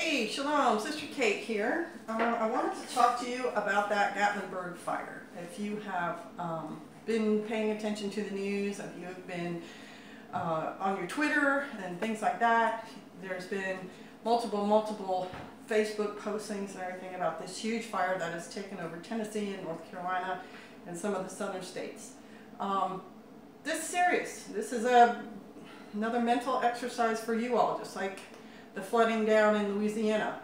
Hey, Shalom, Sister Kate here. I wanted to talk to you about that Gatlinburg fire. If you have been paying attention to the news, if you have been on your Twitter and things like that, there's been multiple Facebook postings and everything about this huge fire that has taken over Tennessee and North Carolina and some of the southern states. This is serious. This is another mental exercise for you all, just like the flooding down in Louisiana.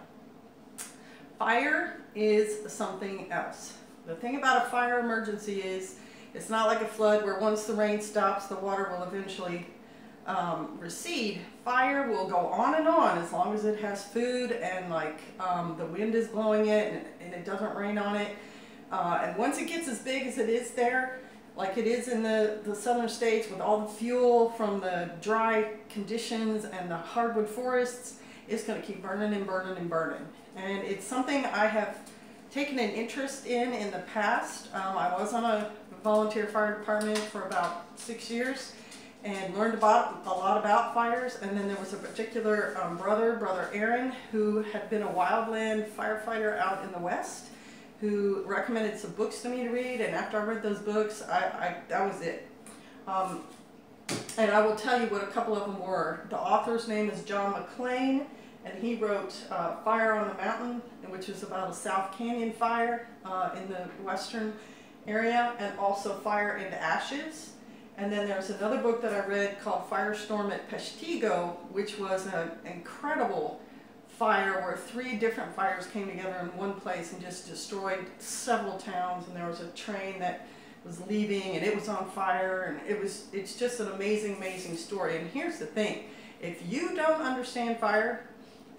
Fire is something else. The thing about a fire emergency is it's not like a flood where once the rain stops, the water will eventually recede. Fire will go on and on as long as it has food and the wind is blowing it and it doesn't rain on it. And once it gets as big as it is there, like it is in the southern states with all the fuel from the dry conditions and the hardwood forests, it's going to keep burning and burning and burning. And it's something I have taken an interest in the past. I was on a volunteer fire department for about 6 years and learned a lot about fires. And then there was a particular brother Aaron, who had been a wildland firefighter out in the West, who recommended some books to me to read, and after I read those books, that was it. And I will tell you what a couple of them were. The author's name is John McClain, and he wrote Fire on the Mountain, which is about a South Canyon fire in the western area, and also Fire into Ashes. And then there's another book that I read called Firestorm at Peshtigo, which was an incredible fire where 3 different fires came together in one place and just destroyed several towns, and there was a train that was leaving and it was on fire, and it's just an amazing story. And here's the thing, if you don't understand fire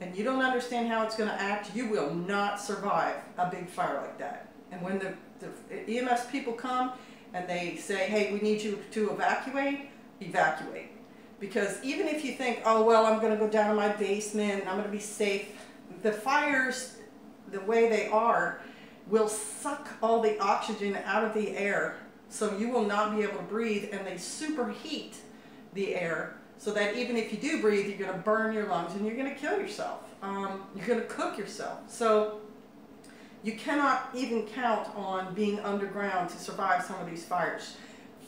and you don't understand how it's going to act, you will not survive a big fire like that. And when the EMS people come and they say, hey, we need you to evacuate, evacuate. Because even if you think, oh, well, I'm going to go down to my basement and I'm going to be safe, the fires, the way they are, will suck all the oxygen out of the air, so you will not be able to breathe, and they superheat the air so that even if you do breathe, you're going to burn your lungs and you're going to kill yourself. You're going to cook yourself. So you cannot even count on being underground to survive some of these fires.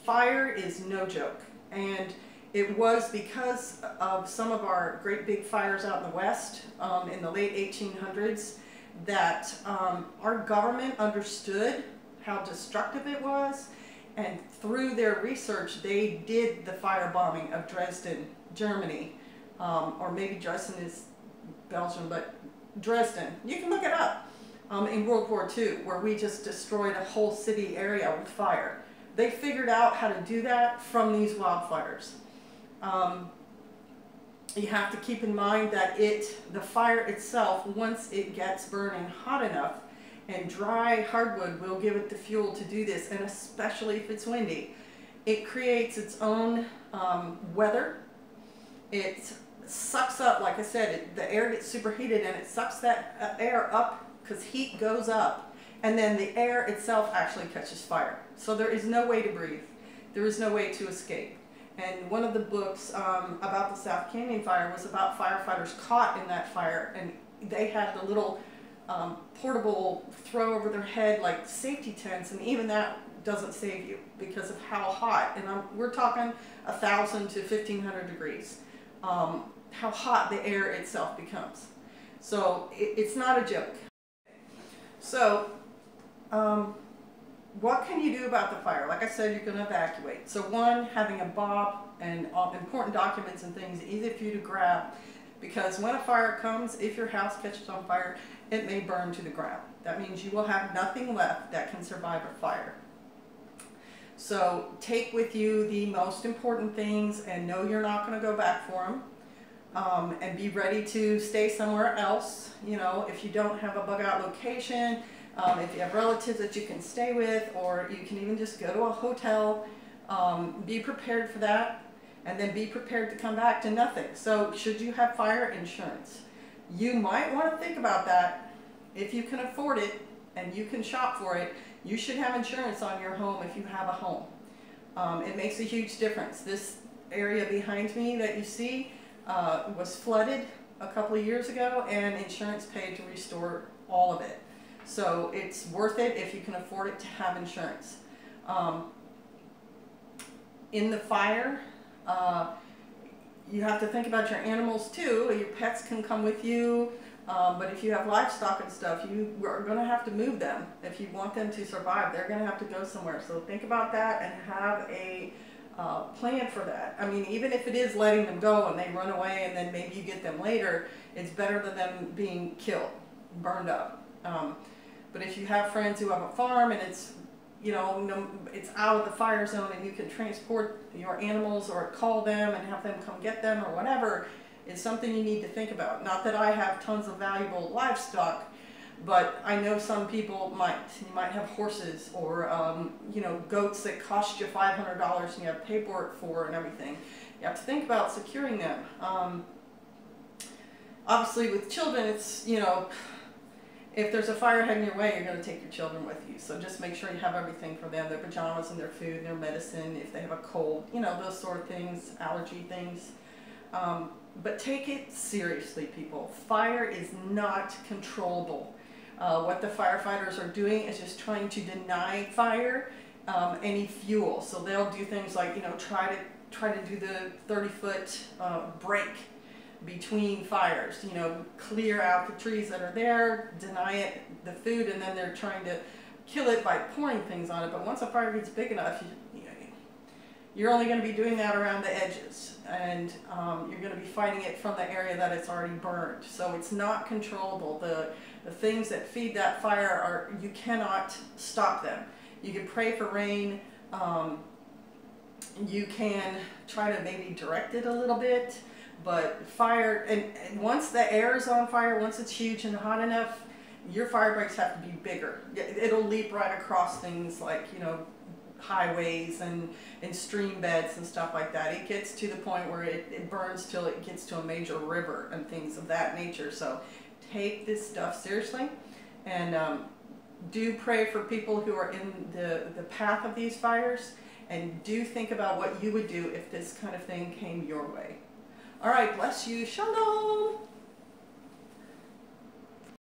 Fire is no joke. And it was because of some of our great big fires out in the West in the late 1800s that our government understood how destructive it was, and through their research they did the firebombing of Dresden, Germany, or maybe Dresden is Belgium, but Dresden, you can look it up, in World War II, where we just destroyed a whole city area with fire. They figured out how to do that from these wildfires. You have to keep in mind that the fire itself, once it gets burning hot enough, and dry hardwood will give it the fuel to do this, and especially if it's windy, it creates its own weather. It sucks up, like I said, the air gets superheated and it sucks that air up because heat goes up, and then the air itself actually catches fire. So there is no way to breathe. There is no way to escape. And one of the books about the South Canyon fire was about firefighters caught in that fire, and they had the little portable throw over their head like safety tents, and even that doesn't save you because of how hot, and we're talking 1,000 to 1,500 degrees, how hot the air itself becomes. So it's not a joke. So what can you do about the fire? Like I said, you're going to evacuate. So one, having a bob and important documents and things easy for you to grab, because when a fire comes, if your house catches on fire, it may burn to the ground. That means you will have nothing left that can survive a fire. So take with you the most important things and know you're not going to go back for them, and be ready to stay somewhere else. You know, if you don't have a bug out location, if you have relatives that you can stay with, or you can even just go to a hotel, be prepared for that, and then be prepared to come back to nothing. So should you have fire insurance, you might want to think about that. If you can afford it and you can shop for it, you should have insurance on your home if you have a home. It makes a huge difference. This area behind me that you see was flooded a couple of years ago, and insurance paid to restore all of it. So it's worth it if you can afford it to have insurance. In the fire, you have to think about your animals too. Your pets can come with you, but if you have livestock and stuff, you are going to have to move them. If you want them to survive, they're going to have to go somewhere. So think about that and have a plan for that. I mean, even if it is letting them go and they run away and then maybe you get them later, it's better than them being killed, burned up. But if you have friends who have a farm and it's, you know, it's out of the fire zone and you can transport your animals or call them and have them come get them or whatever, it's something you need to think about. Not that I have tons of valuable livestock, but I know some people might. You might have horses or, you know, goats that cost you $500 and you have paperwork for and everything. You have to think about securing them. Obviously with children, it's, you know, if there's a fire heading your way, you're going to take your children with you. So just make sure you have everything for them, their pajamas and their food and their medicine, if they have a cold, you know, those sort of things, allergy things. But take it seriously, people. Fire is not controllable. What the firefighters are doing is just trying to deny fire any fuel. So they'll do things like, you know, try to do the 30-foot break between fires, you know, clear out the trees that are there, deny it the food, and then they're trying to kill it by pouring things on it. But once a fire gets big enough, you're only going to be doing that around the edges, and you're going to be fighting it from the area that it's already burned. So it's not controllable. The things that feed that fire are, you cannot stop them. You can pray for rain. You can try to maybe direct it a little bit. But fire, and once the air is on fire, once it's huge and hot enough, your fire breaks have to be bigger. It'll leap right across things like, you know, highways and stream beds and stuff like that. It gets to the point where it burns till it gets to a major river and things of that nature. So take this stuff seriously, and do pray for people who are in the path of these fires, and do think about what you would do if this kind of thing came your way. All right, bless you. Shalom.